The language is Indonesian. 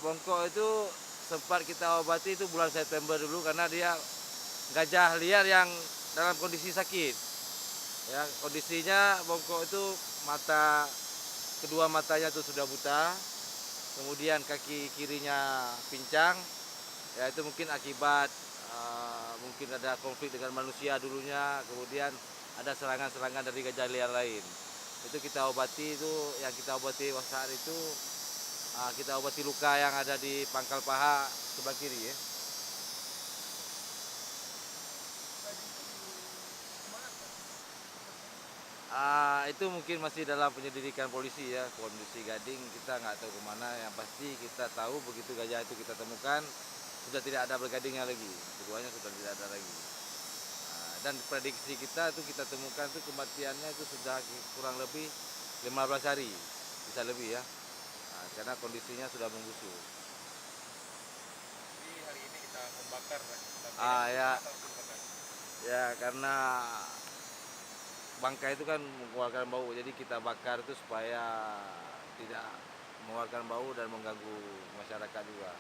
Bongkok itu sempat kita obati itu bulan September dulu karena dia gajah liar yang dalam kondisi sakit. Ya, kondisinya bongkok itu kedua matanya itu sudah buta, kemudian kaki kirinya pincang. Ya itu mungkin akibat mungkin ada konflik dengan manusia dulunya, kemudian ada serangan-serangan dari gajah liar lain. Itu kita obati, itu yang kita obati saat itu kita obati luka yang ada di pangkal paha sebelah kiri ya. Itu mungkin masih dalam penyelidikan polisi ya, kondisi Gading kita nggak tahu kemana. Yang pasti kita tahu begitu gajah itu kita temukan sudah tidak ada bergadingnya lagi, keduanya sudah tidak ada lagi. Dan prediksi kita itu kita temukan itu kematiannya itu sudah kurang lebih 15 hari, bisa lebih ya, karena kondisinya sudah membusuk. Jadi hari ini kita membakar Ya, ya karena bangkai itu kan mengeluarkan bau, jadi kita bakar itu supaya tidak mengeluarkan bau dan mengganggu masyarakat juga.